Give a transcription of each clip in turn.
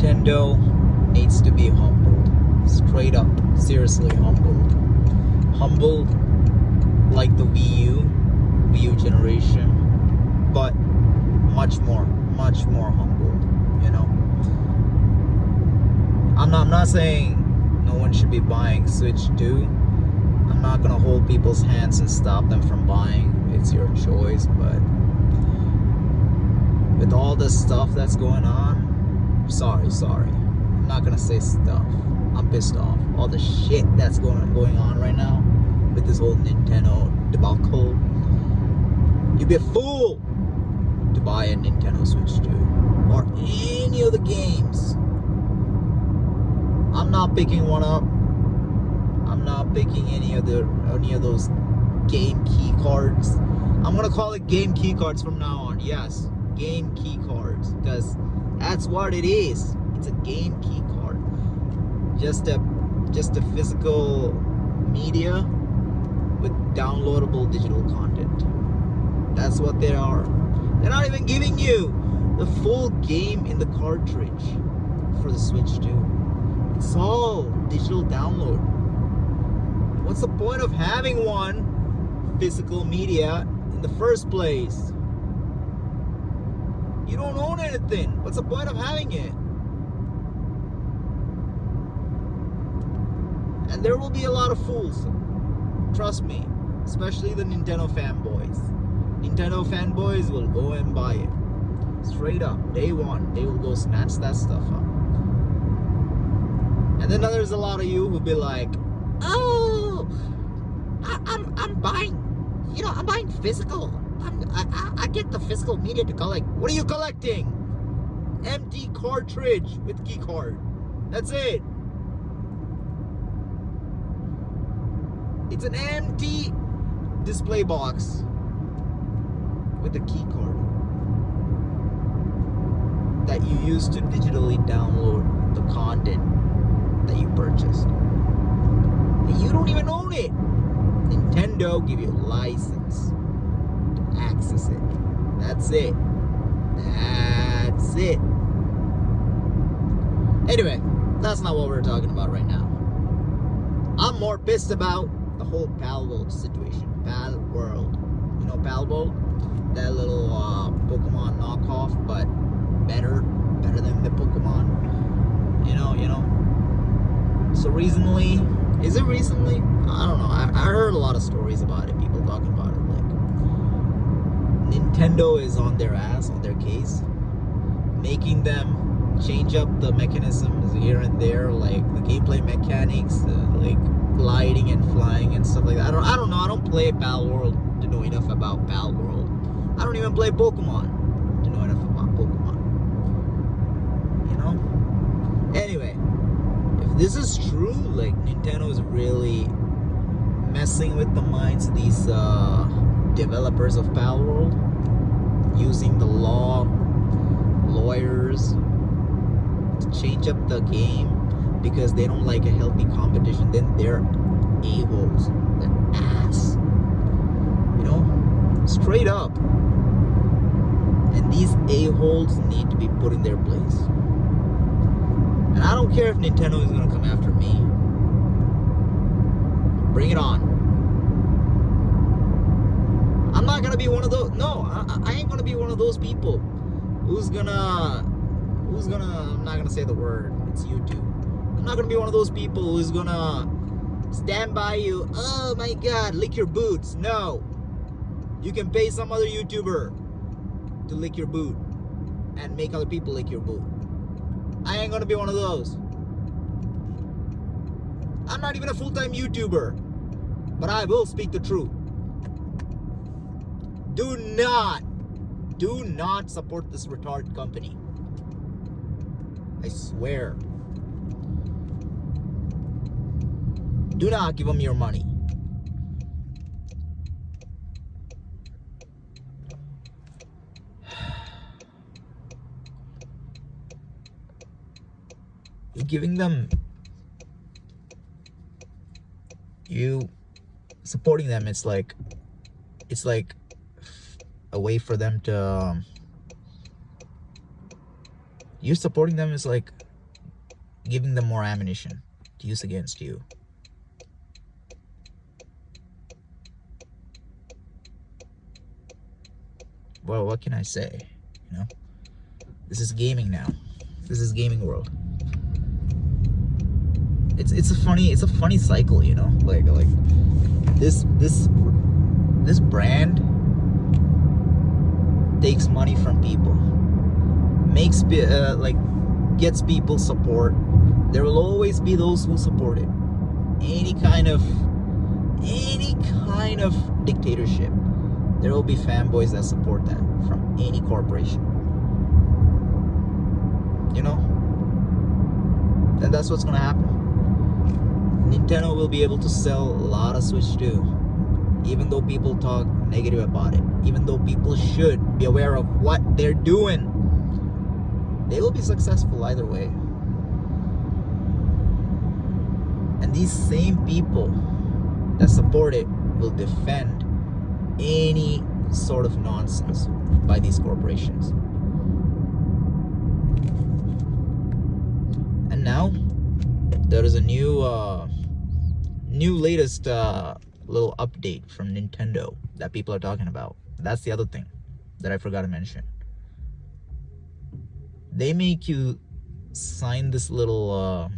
Nintendo needs to be humbled. Straight up. Seriously humbled. Humbled like the Wii U generation. But much more humbled, you know. I'm not saying no one should be buying Switch 2. I'm not gonna hold people's hands and stop them from buying. It's your choice, but with all this stuff that's going on, sorry. I'm not gonna say stuff. I'm pissed off. All the shit that's going on right now with this whole Nintendo debacle. You'd be a fool to buy a Nintendo Switch 2 or any of the games. I'm not picking one up. I'm not picking any of those game key cards. I'm gonna call it game key cards from now on. Yes, game key cards, because that's what it is. It's a game key card. Just a physical media with downloadable digital content. That's what they are. They're not even giving you the full game in the cartridge for the Switch 2. It's all digital download. What's the point of having one physical media in the first place? You don't own anything. What's the point of having it? And there will be a lot of fools. Trust me. Especially the Nintendo fanboys. Nintendo fanboys will go and buy it. Straight up. Day one. They will go snatch that stuff up. And then there's a lot of you who'll be like, oh, I'm buying, I'm buying physical. I get the physical media to collect. What are you collecting? Empty cartridge with key card. That's it. It's an empty display box with a key card that you use to digitally download the content that you purchased. And you don't even own it. Nintendo give you a license to access it. That's it. That's it. Anyway, that's not what we're talking about right now. I'm more pissed about the whole Palworld situation. Palworld. You know Palworld? That little Pokemon knockoff, but better than the Pokemon. You know. So recently, is it recently? I don't know. I heard a lot of stories about it. People talking about it. Like, Nintendo is on their ass, on their case, making them change up the mechanisms here and there, like the gameplay mechanics, like gliding and flying and stuff like that. I don't know. I don't play Palworld to know enough about Palworld. I don't even play Pokemon to know enough about Pokemon. You know? Anyway, if this is true, like Nintendo is really messing with the minds of these developers of Palworld, using the lawyers to change up the game because they don't like a healthy competition, then they're a-holes. They're ass. You know? Straight up. And these a-holes need to be put in their place. And I don't care if Nintendo is going to come after me. Bring it on. I'm not going to be one of those. No, I ain't going to be one of those people who's gonna, I'm not going to say the word. It's YouTube. I'm not going to be one of those people who's going to stand by you. Oh my God, lick your boots. No. You can pay some other YouTuber to lick your boot and make other people lick your boot. I ain't gonna be one of those. I'm not even a full-time YouTuber, but I will speak the truth. Do not support this retard company. I swear. Do not give them your money. Giving them, you supporting them, it's like a way for them to, you supporting them is like giving them more ammunition to use against you. Well, what can I say? You know, this is gaming now. This is gaming world. It's a funny cycle, you know. Like this brand takes money from people, makes gets people support. There will always be those who support it. Any kind of dictatorship, there will be fanboys that support that from any corporation. You know? Then that's what's gonna happen. Nintendo will be able to sell a lot of Switch 2, even though people talk negative about it, even though people should be aware of what they're doing. They will be successful either way. And these same people that support it will defend any sort of nonsense by these corporations. And now there is a new latest little update from Nintendo that people are talking about. That's the other thing that I forgot to mention. They make you sign this little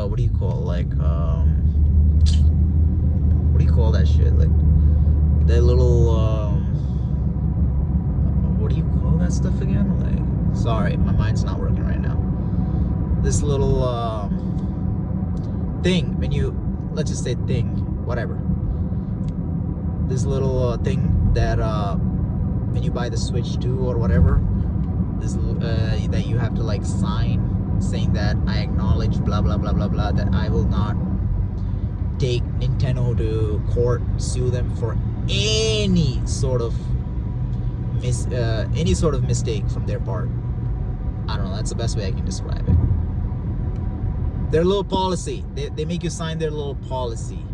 what do you call, like what do you call that shit, like that little what do you call that stuff again? Like, sorry, my mind's not working right now. This little thing, when you, let's just say thing, whatever, this little thing that when you buy the Switch 2 or whatever, this that you have to like sign, saying that I acknowledge blah blah blah blah blah, that I will not take Nintendo to court, sue them for any sort of mistake from their part. I don't know, that's the best way I can describe it. Their little policy, they make you sign their little policy.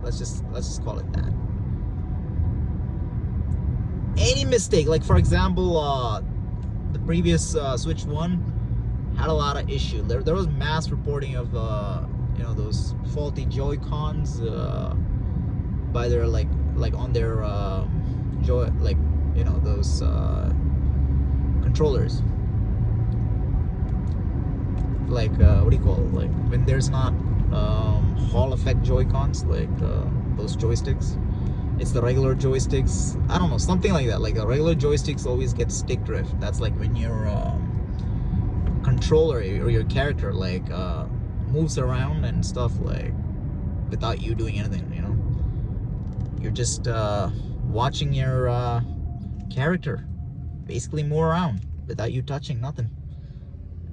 Let's just call it that. Any mistake, like for example, the previous Switch 1 had a lot of issues. There was mass reporting of you know, those faulty Joy-Cons by their like on their you know, those controllers. Like what do you call it? Like when there's not Hall effect Joy-Cons, like those joysticks. It's the regular joysticks. I don't know, something like that. Like the regular joysticks always get stick drift. That's like when your controller or your character like moves around and stuff, like without you doing anything. You know, you're just watching your character basically move around without you touching nothing.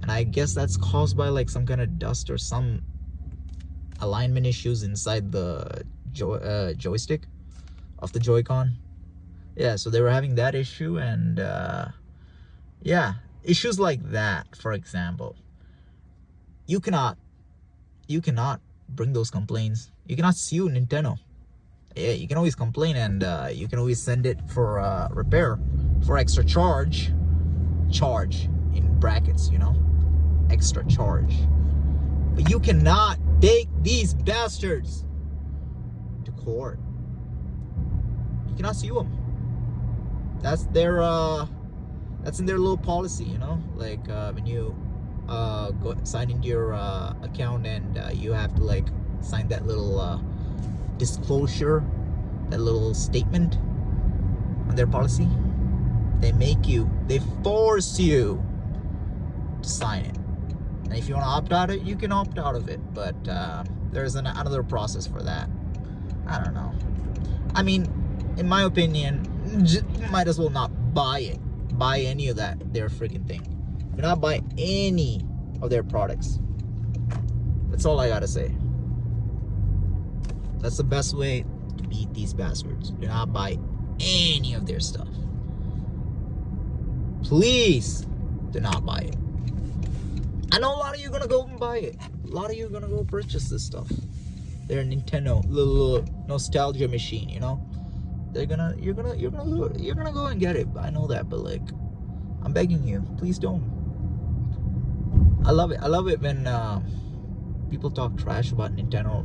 And I guess that's caused by like some kind of dust or some alignment issues inside the joystick of the Joy-Con. Yeah, so they were having that issue, and yeah, issues like that, for example, you cannot bring those complaints. You cannot sue Nintendo. Yeah, you can always complain, and you can always send it for repair for extra charge in brackets, you know, extra charge. But you cannot take these bastards to court. You cannot sue them. That's their that's in their little policy, you know, like when you go sign into your account, and you have to like sign that little disclosure, that little statement on their policy. They force you to sign it. And if you want to opt out of it, you can opt out of it, but there's another process for that. I don't know. I mean, in my opinion, might as well not buy any of their freaking thing. Do not buy any of their products. That's all I gotta say. That's the best way to beat these bastards. Do not buy any of their stuff. Please do not buy it. I know a lot of you are gonna go and buy it. A lot of you are gonna go purchase this stuff. They're a Nintendo little nostalgia machine, you know. You're gonna go and get it. I know that, but like, I'm begging you, please don't. I love it. I love it when people talk trash about Nintendo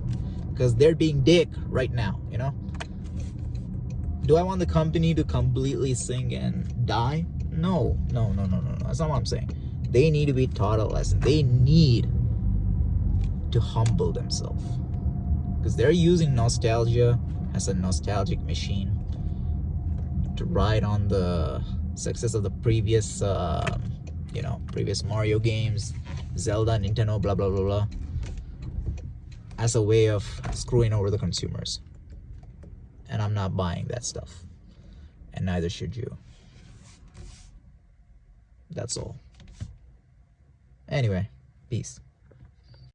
because they're being dick right now, you know? Do I want the company to completely sink and die? No. That's not what I'm saying. They need to be taught a lesson. They need to humble themselves because they're using nostalgia as a nostalgic machine to ride on the success of the previous previous Mario games, Zelda, Nintendo, blah blah blah blah, as a way of screwing over the consumers. And I'm not buying that stuff, and neither should you. That's all. Anyway, peace.